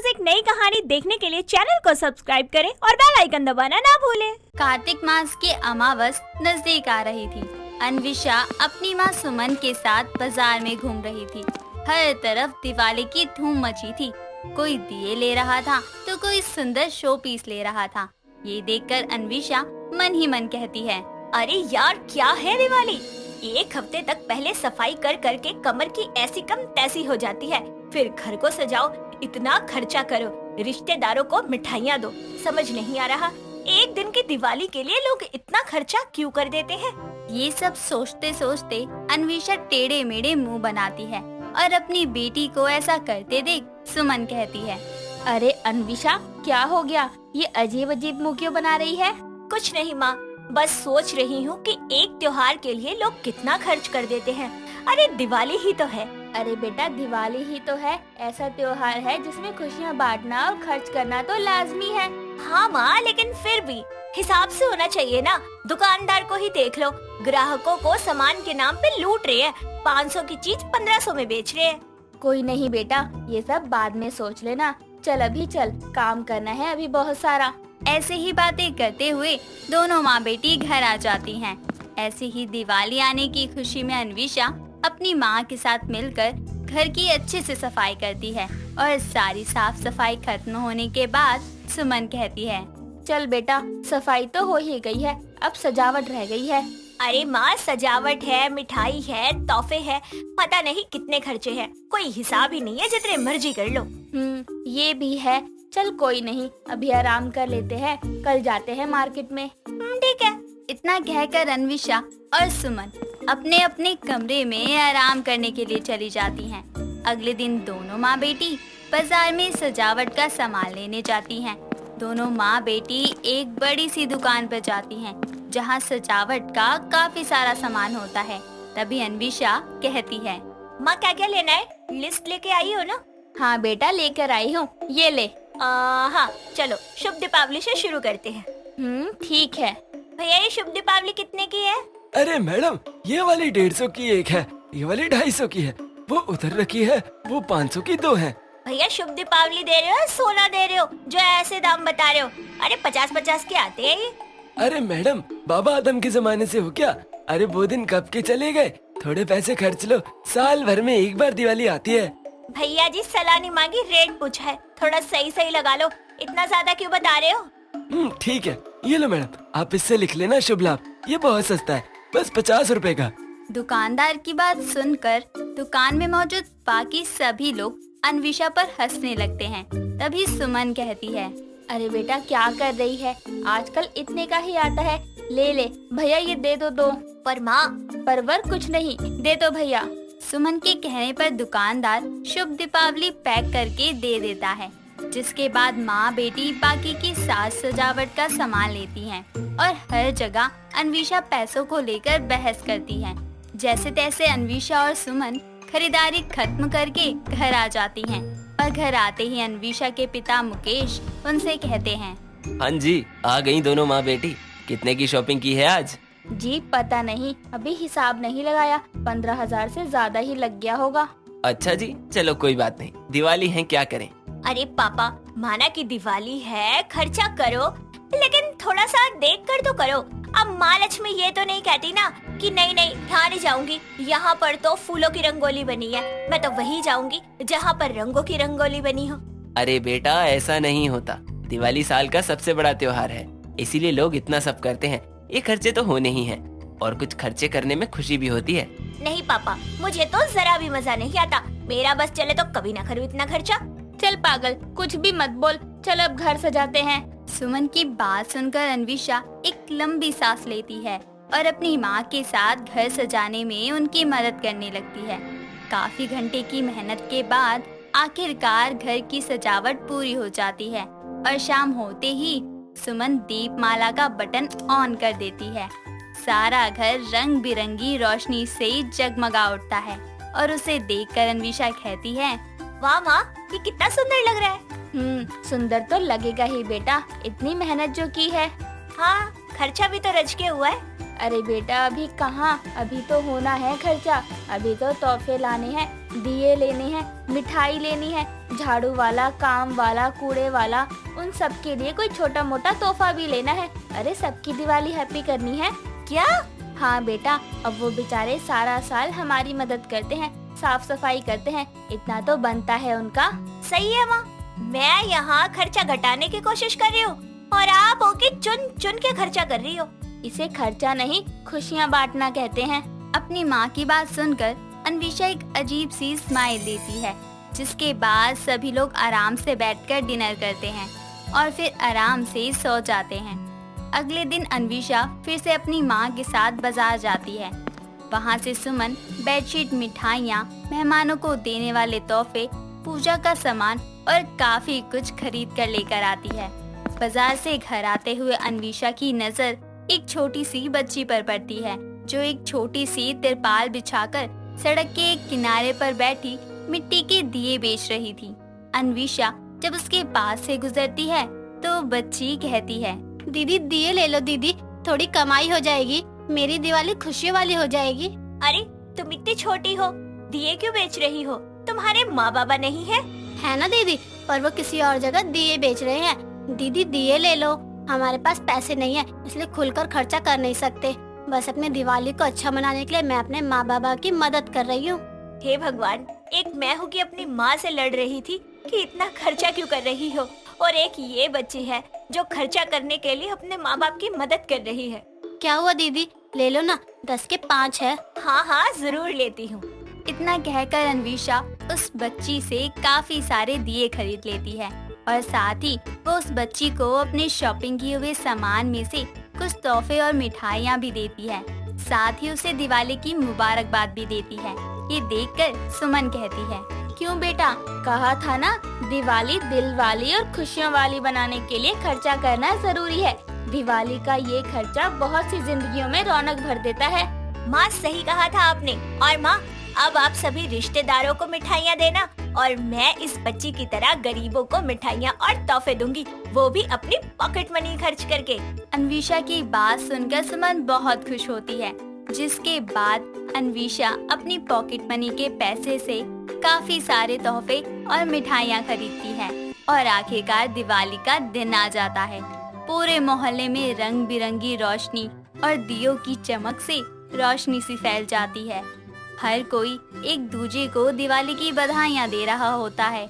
रोज एक नई कहानी देखने के लिए चैनल को सब्सक्राइब करें और बेल आइकन दबाना ना भूलें। कार्तिक मास की अमावस नजदीक आ रही थी। अन्विशा अपनी माँ सुमन के साथ बाजार में घूम रही थी। हर तरफ दिवाली की धूम मची थी। कोई दिए ले रहा था तो कोई सुंदर शो पीस ले रहा था। ये देखकर अन्विशा मन ही मन कहती है, अरे यार क्या है दिवाली, एक हफ्ते तक पहले सफाई कर करके कमर की ऐसी कम तैसी हो जाती है, फिर घर को सजाओ, इतना खर्चा करो, रिश्तेदारों को मिठाइयाँ दो, समझ नहीं आ रहा एक दिन की दिवाली के लिए लोग इतना खर्चा क्यों कर देते हैं। ये सब सोचते सोचते अन्विशा टेढ़े मेढ़े मुंह बनाती है और अपनी बेटी को ऐसा करते देख सुमन कहती है, अरे अन्विशा क्या हो गया, ये अजीब अजीब मुंह क्यों बना रही है। कुछ नहीं माँ, बस सोच रही हूँ कि एक त्योहार के लिए लोग कितना खर्च कर देते हैं। अरे दिवाली ही तो है। अरे बेटा दिवाली ही तो है, ऐसा त्योहार है जिसमें खुशियाँ बांटना और खर्च करना तो लाजमी है। हाँ माँ, लेकिन फिर भी हिसाब से होना चाहिए ना। दुकानदार को ही देख लो, ग्राहकों को सामान के नाम पे लूट रहे हैं, 500 की चीज 1500 में बेच रहे हैं। कोई नहीं बेटा, ये सब बाद में सोच लेना, चल अभी चल, काम करना है अभी बहुत सारा। ऐसे ही बातें करते हुए दोनों माँ बेटी घर आ जाती हैं। ऐसे ही दिवाली आने की खुशी में अन्विशा अपनी माँ के साथ मिलकर घर की अच्छे से सफाई करती है और सारी साफ सफाई खत्म होने के बाद सुमन कहती है, चल बेटा सफाई तो हो ही गई है, अब सजावट रह गई है। अरे माँ, सजावट है, मिठाई है, तोहफे है, पता नहीं कितने खर्चे हैं, कोई हिसाब ही नहीं है, जितने मर्जी कर लो। ये भी है, चल कोई नहीं, अभी आराम कर लेते हैं, कल जाते हैं मार्केट में। ठीक है। इतना कहकर अन्विशा और सुमन अपने अपने कमरे में आराम करने के लिए चली जाती हैं। अगले दिन दोनों माँ बेटी बाजार में सजावट का सामान लेने जाती हैं। दोनों माँ बेटी एक बड़ी सी दुकान पर जाती हैं, जहाँ सजावट का काफी सारा सामान होता है। तभी अन्विशा कहती है, माँ क्या क्या लेना है, लिस्ट लेके आई हो ना। हाँ बेटा लेकर आई हूँ, ये ले। हाँ चलो शुभ दीपावली से शुरू करते हैं। ठीक है। भैया ये शुभ दीपावली कितने की है। अरे मैडम, ये वाली 150 की एक है, ये वाली 250 की है, वो उधर रखी है, वो 500 की 2 है। भैया शुभ दीपावली दे रहे हो, सोना दे रहे हो, जो ऐसे दाम बता रहे हो। अरे 50-50 के आते हैं ये। अरे मैडम, बाबा आदम के जमाने से हो क्या, अरे वो दिन कब के चले गए, थोड़े पैसे खर्च लो, साल भर में एक बार दिवाली आती है। भैया जी सलाह नहीं मांगी, रेट पूछा है, थोड़ा सही सही लगा लो, इतना ज्यादा क्यों बता रहे हो। ठीक है, ये लो मैडम, आप इससे लिख लेना शुभ लाभ, ये बहुत सस्ता है, बस 50 रुपए का। दुकानदार की बात सुनकर दुकान में मौजूद बाकी सभी लोग अन्विशा पर हंसने लगते हैं। तभी सुमन कहती है, अरे बेटा क्या कर रही है, आजकल इतने का ही आता है, ले ले भैया ये दे दो। पर माँ, परवर कुछ नहीं, दे दो भैया। सुमन के कहने पर दुकानदार शुभ दीपावली पैक करके दे देता है, जिसके बाद माँ बेटी बाकी की साज सजावट का सामान लेती हैं और हर जगह अन्विशा पैसों को लेकर बहस करती है। जैसे तैसे अन्विशा और सुमन खरीदारी खत्म करके घर आ जाती हैं और घर आते ही अन्विशा के पिता मुकेश उनसे कहते हैं, हाँ जी, आ गई दोनों माँ बेटी, कितने की शॉपिंग की है आज। जी पता नहीं, अभी हिसाब नहीं लगाया, 15,000 से ज्यादा ही लग गया होगा। अच्छा जी, चलो कोई बात नहीं, दिवाली है क्या करें। अरे पापा, माना कि दिवाली है, खर्चा करो, लेकिन थोड़ा सा देख कर तो करो। अब माँ लक्ष्मी ये तो नहीं कहती ना कि नहीं नहीं यहाँ नहीं जाऊंगी, यहाँ पर तो फूलों की रंगोली बनी है, मैं तो वही जाऊंगी जहाँ पर रंगों की रंगोली बनी हो। अरे बेटा ऐसा नहीं होता, दिवाली साल का सबसे बड़ा त्योहार है, इसीलिए लोग इतना सब करते हैं, ये खर्चे तो होने ही हैं, और कुछ खर्चे करने में खुशी भी होती है। नहीं पापा, मुझे तो जरा भी मजा नहीं आता, मेरा बस चले तो कभी ना करूँ इतना खर्चा। चल पागल, कुछ भी मत बोल, चल अब घर सजाते हैं। सुमन की बात सुनकर अन्विशा एक लंबी सांस लेती है और अपनी माँ के साथ घर सजाने में उनकी मदद करने लगती है। काफी घंटे की मेहनत के बाद आखिरकार घर की सजावट पूरी हो जाती है और शाम होते ही सुमन दीपमाला का बटन ऑन कर देती है। सारा घर रंग बिरंगी रोशनी से जगमगा उठता है और उसे देखकर अन्विशा कहती है, वाह माँ, ये कितना सुंदर लग रहा है। सुंदर तो लगेगा ही बेटा, इतनी मेहनत जो की है। हाँ, खर्चा भी तो रच के हुआ है। अरे बेटा अभी कहाँ, अभी तो होना है खर्चा, अभी तो तोहफे लाने हैं, दिए लेने हैं, मिठाई लेनी है, झाड़ू वाला, काम वाला, कूड़े वाला, उन सब के लिए कोई छोटा मोटा तोहफा भी लेना है। अरे सबकी दिवाली हैप्पी करनी है। क्या? हाँ बेटा, अब वो बेचारे सारा साल हमारी मदद करते हैं, साफ सफाई करते हैं, इतना तो बनता है उनका। सही है माँ, मैं यहाँ खर्चा घटाने की कोशिश कर रही हूँ और आप होके चुन चुन के खर्चा कर रही हो। इसे खर्चा नहीं, खुशियाँ बांटना कहते हैं। अपनी माँ की बात सुनकर अन्विशा एक अजीब सी स्माइल देती है, जिसके बाद सभी लोग आराम से बैठकर डिनर करते हैं और फिर आराम से सो जाते हैं। अगले दिन अन्विशा फिर से अपनी माँ के साथ बाजार जाती है। वहाँ से सुमन बेडशीट, मिठाइयाँ, मेहमानों को देने वाले तोहफे, पूजा का सामान और काफी कुछ खरीद कर लेकर आती है। बाजार से घर आते हुए अन्विशा की नजर एक छोटी सी बच्ची पर पड़ती है, जो एक छोटी सी तिरपाल बिछाकर सड़क के एक किनारे पर बैठी मिट्टी के दिए बेच रही थी। अन्विशा जब उसके पास से गुजरती है तो बच्ची कहती है, दीदी दिए ले लो दीदी, थोड़ी कमाई हो जाएगी, मेरी दिवाली खुशियों वाली हो जाएगी। अरे तुम इतनी छोटी हो, दिए क्यों बेच रही हो? तुम्हारे माँ बाबा नहीं है? है ना दीदी, पर वो किसी और जगह दिए बेच रहे हैं। दीदी दिए ले लो, हमारे पास पैसे नहीं है, इसलिए खुलकर खर्चा कर नहीं सकते। बस अपने दिवाली को अच्छा मनाने के लिए मैं अपने माँ बाबा की मदद कर रही हूँ। हे भगवान, एक मैं हूँ कि अपनी माँ से लड़ रही थी कि इतना खर्चा क्यों कर रही हो, और एक ये बच्ची है जो खर्चा करने के लिए अपने माँ बाप की मदद कर रही है। क्या हुआ दीदी, ले लो ना, 10 के 5 है। हाँ हाँ जरूर लेती हूँ। इतना कहकर अन्विशा उस बच्ची से काफी सारे दिए खरीद लेती है और साथ ही वो उस बच्ची को अपने शॉपिंग किए हुए सामान में से कुछ तोहफे और मिठाइयाँ भी देती है। साथ ही उसे दिवाली की मुबारकबाद भी देती है। ये देखकर सुमन कहती है, क्यों बेटा, कहा था ना दिवाली दिल वाली और खुशियों वाली बनाने के लिए खर्चा करना जरूरी है। दिवाली का ये खर्चा बहुत सी जिंदगियों में रौनक भर देता है। माँ सही कहा था आपने। और माँ, अब आप सभी रिश्तेदारों को मिठाइयाँ देना और मैं इस बच्ची की तरह गरीबों को मिठाइयाँ और तोहफे दूंगी, वो भी अपनी पॉकेट मनी खर्च करके। अन्विशा की बात सुनकर सुमन बहुत खुश होती है, जिसके बाद अन्विशा अपनी पॉकेट मनी के पैसे से काफी सारे तोहफे और मिठाइयाँ खरीदती है और आखिरकार दिवाली का दिन आ जाता है। पूरे मोहल्ले में रंग बिरंगी रोशनी और दियों की चमक से रोशनी सी फैल जाती है। हर कोई एक दूजे को दिवाली की बधाइयाँ दे रहा होता है।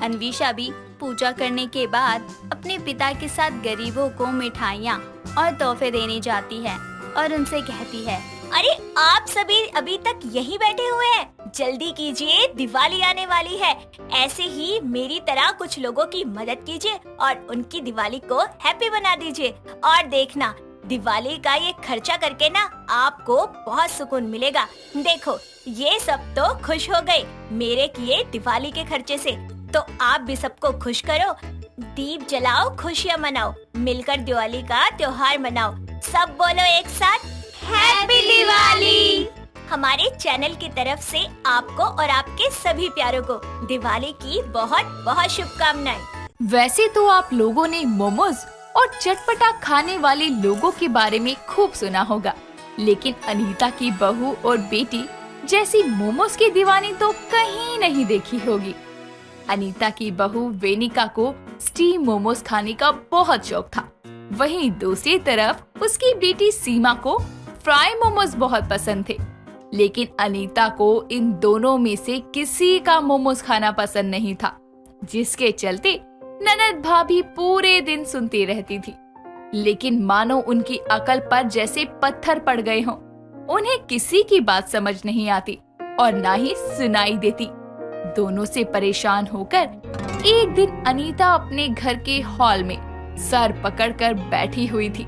अन्विशा भी पूजा करने के बाद अपने पिता के साथ गरीबों को मिठाइयाँ और तोहफे देने जाती है और उनसे कहती है, अरे आप सभी अभी तक यहीं बैठे हुए हैं, जल्दी कीजिए, दिवाली आने वाली है। ऐसे ही मेरी तरह कुछ लोगों की मदद कीजिए और उनकी दिवाली को हैप्पी बना दीजिए। और देखना, दिवाली का ये खर्चा करके ना आपको बहुत सुकून मिलेगा। देखो, ये सब तो खुश हो गए मेरे किए दिवाली के खर्चे से, तो आप भी सबको खुश करो। दीप जलाओ, खुशियाँ मनाओ, मिलकर दिवाली का त्योहार मनाओ। सब बोलो एक साथ, हैप्पी दिवाली। हमारे चैनल की तरफ से आपको और आपके सभी प्यारों को दिवाली की बहुत बहुत शुभकामनाएं। वैसे तो आप लोगों ने मोमोज और चटपटा खाने वाले लोगों के बारे में खूब सुना होगा, लेकिन अनीता की बहू और बेटी जैसी मोमोज की दीवानी तो कहीं नहीं देखी होगी। अनीता की बहू वेनिका को स्टीम मोमोज खाने का बहुत शौक था, वहीं दूसरी तरफ उसकी बेटी सीमा को फ्राई मोमोज बहुत पसंद थे। लेकिन अनीता को इन दोनों में से किसी का मोमोज खाना पसंद नहीं था, जिसके चलते ननद भाभी पूरे दिन सुनती रहती थी। लेकिन मानो उनकी अकल पर जैसे पत्थर पड़ गए हों। उन्हें किसी की बात समझ नहीं आती और ना ही सुनाई देती। दोनों से परेशान होकर एक दिन अनीता अपने घर के हॉल में सर पकड़कर बैठी हुई थी।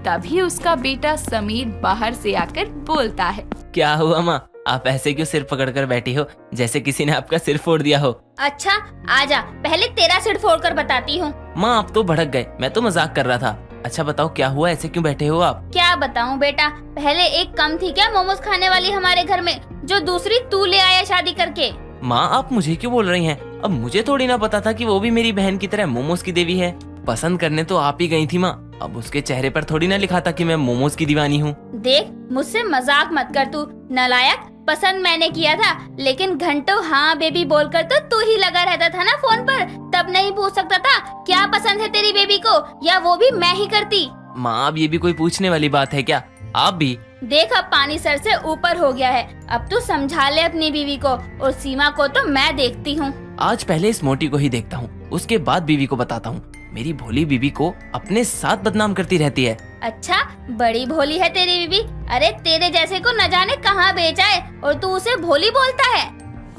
तभी उसका बेटा समीर बाहर से आकर बोलता है, क्या हुआ माँ, आप ऐसे क्यों सिर पकड़कर बैठी हो, जैसे किसी ने आपका सिर फोड़ दिया हो? अच्छा आजा, पहले तेरा सिर फोड़कर बताती हूँ। माँ आप तो भड़क गए, मैं तो मजाक कर रहा था। अच्छा बताओ क्या हुआ, ऐसे क्यों बैठे हो आप? क्या बताऊँ बेटा, पहले एक कम थी क्या मोमोज खाने वाली हमारे घर में, जो दूसरी तू ले आया शादी करके। माँ आप मुझे क्यों बोल रही हैं? अब मुझे थोड़ी ना पता था कि वो भी मेरी बहन की तरह मोमोज की देवी है। पसंद करने तो आप ही गई थी माँ, अब उसके चेहरे पर थोड़ी ना लिखा था कि मैं मोमोज की दीवानी हूँ। देख, मुझसे मजाक मत कर तू नालायक। पसंद मैंने किया था, लेकिन घंटों हाँ बेबी बोलकर तो तू ही लगा रहता था ना फोन पर। तब नहीं पूछ सकता था क्या पसंद है तेरी बेबी को, या वो भी मैं ही करती। माँ अब ये भी कोई पूछने वाली बात है क्या? आप भी। देख अब पानी सर से ऊपर हो गया है, अब तू समझा ले अपनी बीवी को, और सीमा को तो मैं देखती हूँ। आज पहले इस मोटी को ही देखता हूँ, उसके बाद बीवी को बताता हूँ। मेरी भोली बीवी को अपने साथ बदनाम करती रहती है। अच्छा बड़ी भोली है तेरी बीबी। अरे तेरे जैसे को न जाने कहाँ बेचा है और तू उसे भोली बोलता है।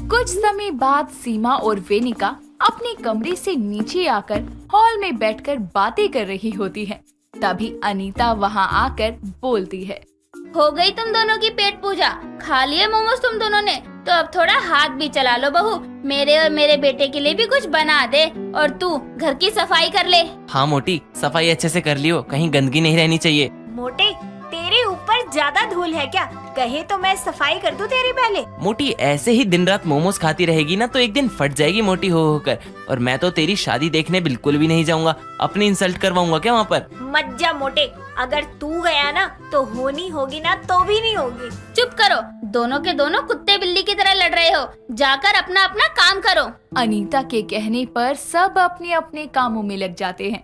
कुछ समय बाद सीमा और वेनिका अपने कमरे से नीचे आकर हॉल में बैठकर बातें कर रही होती हैं। तभी अनीता वहां आकर बोलती है, हो गई तुम दोनों की पेट पूजा, खा लिए मोमोज तुम दोनों ने, तो अब थोड़ा हाथ भी चला लो बहू। मेरे और मेरे बेटे के लिए भी कुछ बना दे, और तू घर की सफाई कर ले। हाँ मोटी, सफाई अच्छे से कर लियो, कहीं गंदगी नहीं रहनी चाहिए। मोटे तेरे ऊपर ज्यादा धूल है क्या? कहे तो मैं सफाई कर दूं तेरी पहले। मोटी ऐसे ही दिन रात मोमोज खाती रहेगी ना तो एक दिन फट जाएगी मोटी हो होकर। और मैं तो तेरी शादी देखने बिल्कुल भी नहीं जाऊंगा, अपनी इंसल्ट करवाऊंगा क्या वहाँ पर? मत जा मोटे, अगर तू गया ना तो होनी होगी ना तो भी नहीं होगी। चुप करो, दोनों के दोनों कुत्ते बिल्ली की तरह लड़ रहे हो, जाकर अपना अपना काम करो। अनीता के कहने पर सब अपने अपने कामों में लग जाते हैं।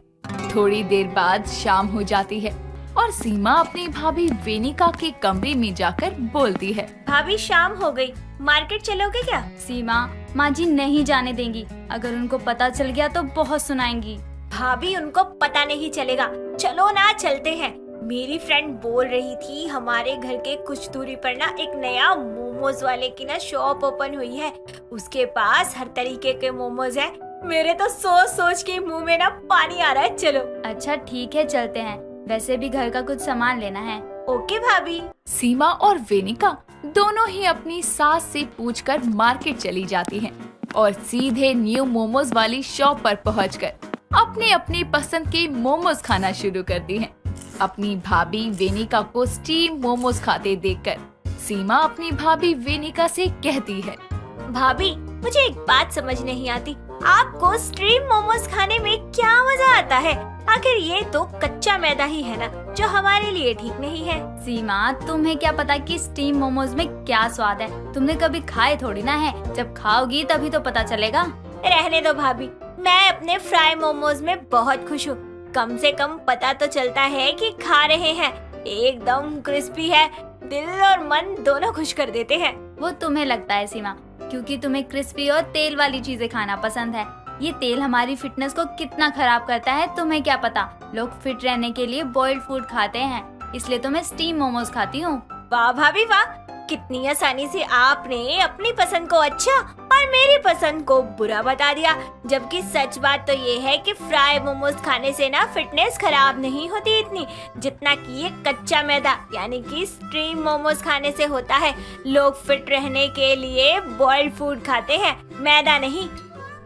थोड़ी देर बाद शाम हो जाती है और सीमा अपनी भाभी वेनिका के कमरे में जाकर बोलती है, भाभी शाम हो गई, मार्केट चलोगे क्या? सीमा, माँ जी नहीं जाने देंगी, अगर उनको पता चल गया तो बहुत सुनाएंगी। भाभी उनको पता नहीं चलेगा, चलो ना चलते हैं। मेरी फ्रेंड बोल रही थी हमारे घर के कुछ दूरी पर ना एक नया मोमोज वाले की ना शॉप ओपन हुई है, उसके पास हर तरीके के मोमोज है। मेरे तो सोच सोच के मुंह में ना पानी आ रहा है। चलो। अच्छा ठीक है चलते हैं, वैसे भी घर का कुछ सामान लेना है। ओके भाभी। सीमा और वेनिका दोनों ही अपनी सास से पूछकर मार्केट चली जाती हैं और सीधे न्यू मोमोज वाली शॉप पर पहुंचकर अपने अपनी पसंद के मोमोज खाना शुरू करती हैं। अपनी भाभी वेनिका को स्टीम मोमोज खाते देखकर सीमा अपनी भाभी वेनिका से कहती है, भाभी मुझे एक बात समझ नहीं आती, आपको स्ट्रीम मोमोज खाने में क्या मजा आता है? आखिर ये तो कच्चा मैदा ही है ना, जो हमारे लिए ठीक नहीं है। सीमा, तुम्हें क्या पता कि स्टीम मोमोज में क्या स्वाद है? तुमने कभी खाए थोड़ी ना है, जब खाओगी तभी तो पता चलेगा। रहने दो भाभी, मैं अपने फ्राई मोमोज में बहुत खुश हूँ। कम से कम पता तो चलता है कि खा रहे हैं, एकदम क्रिस्पी है, दिल और मन दोनों खुश कर देते हैं। वो तुम्हें लगता है सीमा, क्योंकि तुम्हें क्रिस्पी और तेल वाली चीजें खाना पसंद है। ये तेल हमारी फिटनेस को कितना खराब करता है तुम्हें क्या पता। लोग फिट रहने के लिए बॉइल्ड फूड खाते हैं, इसलिए तो मैं स्टीम मोमोज खाती हूँ। वाह भाभी वाह, कितनी आसानी से आपने अपनी पसंद को अच्छा और मेरी पसंद को बुरा बता दिया। जबकि सच बात तो ये है कि फ्राई मोमोज खाने से ना फिटनेस खराब नहीं होती इतनी, जितना कि ये कच्चा मैदा यानी कि स्ट्रीम मोमोज खाने से होता है। लोग फिट रहने के लिए बॉइल्ड फूड खाते हैं, मैदा नहीं।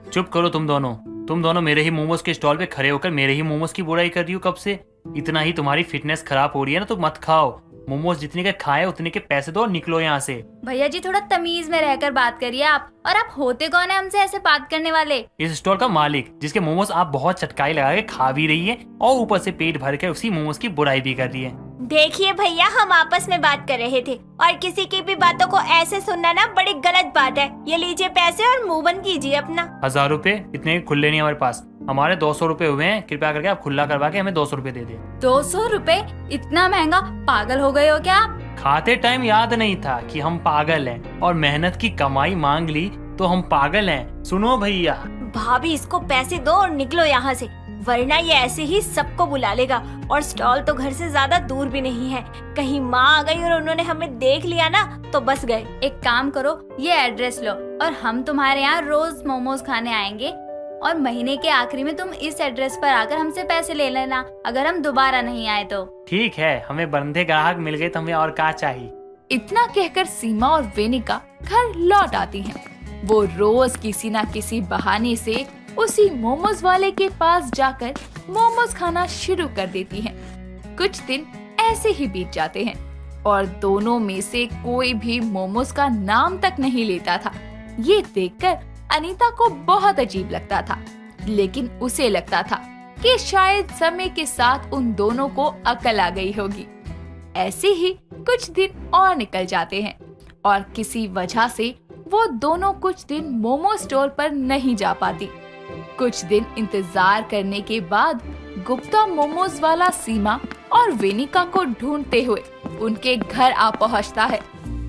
चुप करो तुम दोनों मेरे ही मोमोज के स्टॉल पे खड़े होकर मेरे ही मोमोज की बुराई कर रही हो कब से। इतना ही तुम्हारी फिटनेस खराब हो रही है ना तो मत खाओ। मोमोज जितने के खाए उतने के पैसे दो और निकलो यहाँ से। भैया जी थोड़ा तमीज में रहकर बात करिए आप, और आप होते कौन है हमसे ऐसे बात करने वाले? इस स्टोर का मालिक, जिसके मोमोज आप बहुत चटकाई लगा के खा भी रही है और ऊपर से पेट भर कर उसी मोमोज की बुराई भी कर रही है। देखिए भैया, हम आपस में बात कर रहे थे और किसी की भी बातों को ऐसे सुनना ना बड़ी गलत बात है। ये लीजिए पैसे और मुंह बंद कीजिए अपना। 1000 रुपए इतने खुले नहीं हमारे पास, हमारे 200 रुपए हुए हैं। कृपया करके आप खुला करवा के हमें 200 रुपए दे दे। 200 रुपए? इतना महंगा? पागल हो गए हो क्या आप? खाते टाइम याद नहीं था कि हम पागल हैं और मेहनत की कमाई मांग ली तो हम पागल हैं। सुनो भैया। भाभी इसको पैसे दो और निकलो यहाँ से, वरना ये ऐसे ही सबको बुला लेगा। और स्टॉल तो घर से ज्यादा दूर भी नहीं है, कहीं माँ आ गई और उन्होंने हमें देख लिया ना तो बस गए। एक काम करो, ये एड्रेस लो और हम तुम्हारे यहाँ रोज मोमोज खाने आएंगे, और महीने के आखिरी में तुम इस एड्रेस पर आकर हमसे पैसे ले लेना अगर हम दोबारा नहीं आए तो। ठीक है, हमें बंदे ग्राहक मिल गए तो हमें और क्या चाहिए। इतना कहकर सीमा और वेनिका घर लौट आती हैं। वो रोज किसी न किसी बहाने से उसी मोमोज वाले के पास जाकर मोमोज खाना शुरू कर देती हैं। कुछ दिन ऐसे ही बीत जाते हैं और दोनों में से कोई भी मोमोज का नाम तक नहीं लेता था। ये देखकर अनीता को बहुत अजीब लगता था, लेकिन उसे लगता था कि शायद समय के साथ उन दोनों को अकल आ गई होगी। ऐसे ही कुछ दिन और निकल जाते हैं और किसी वजह से वो दोनों कुछ दिन मोमो स्टॉल पर नहीं जा पाती। कुछ दिन इंतजार करने के बाद गुप्ता मोमोज वाला सीमा और वेनिका को ढूंढते हुए उनके घर आ पहुंचता है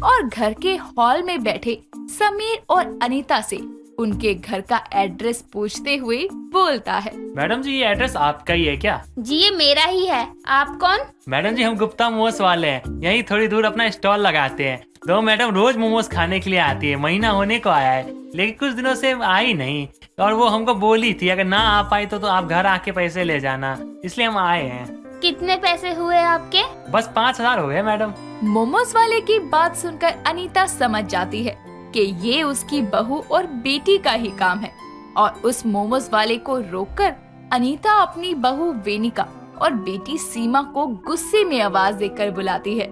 और घर के हॉल में बैठे समीर और अनीता से उनके घर का एड्रेस पूछते हुए बोलता है। मैडम जी, ये एड्रेस आपका ही है क्या? जी ये मेरा ही है। आप कौन? मैडम जी, हम गुप्ता मोमोज वाले हैं, यहीं थोड़ी दूर अपना स्टॉल लगाते हैं। तो मैडम रोज मोमोज खाने के लिए आती है, महीना होने को आया है, लेकिन कुछ दिनों से आई नहीं। और वो हमको बोली थी अगर ना आ पाई तो आप घर आके पैसे ले जाना, इसलिए हम आए हैं। कितने पैसे हुए आपके? बस 5,000 हो गए मैडम। मोमोज वाले की बात सुनकर अनीता समझ जाती है कि ये उसकी बहू और बेटी का ही काम है और उस मोमोज वाले को रोककर अनीता अपनी बहू वेनिका और बेटी सीमा को गुस्से में आवाज देकर बुलाती है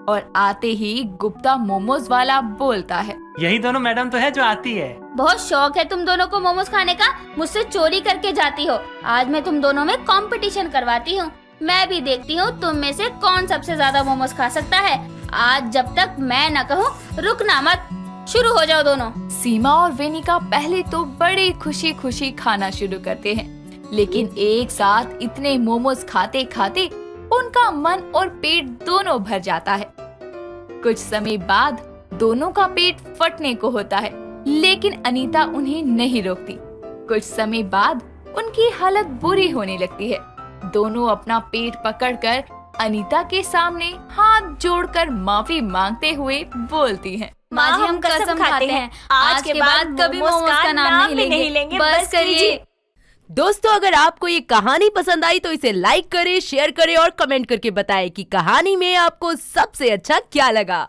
और आते ही गुप्ता मोमोज वाला बोलता है। यही दोनों मैडम तो है जो आती है। बहुत शौक है तुम दोनों को मोमोज खाने का, मुझसे चोरी करके जाती हो। आज मैं तुम दोनों में कंपटीशन करवाती हूँ, मैं भी देखती हूँ तुम में से कौन सबसे ज्यादा मोमोज खा सकता है। आज जब तक मैं न कहूँ रुकना मत, शुरू हो जाओ दोनों। सीमा और वेनिका पहले तो बड़े खुशी खुशी खाना शुरू करते हैं, लेकिन एक साथ इतने मोमोज खाते खाते उनका मन और पेट दोनों भर जाता है। कुछ समय बाद दोनों का पेट फटने को होता है, लेकिन अनीता उन्हें नहीं रोकती। कुछ समय बाद उनकी हालत बुरी होने लगती है। दोनों अपना पेट पकड़कर अनीता के सामने हाथ जोड़कर माफी मांगते हुए बोलती हैं। माँ जी, हम कसम खाते हैं आज के बाद कभी मोमोज का नाम भी नहीं लेंगे, बस करिए। दोस्तों, अगर आपको ये कहानी पसंद आई तो इसे लाइक करें, शेयर करें और कमेंट करके बताएं कि कहानी में आपको सबसे अच्छा क्या लगा।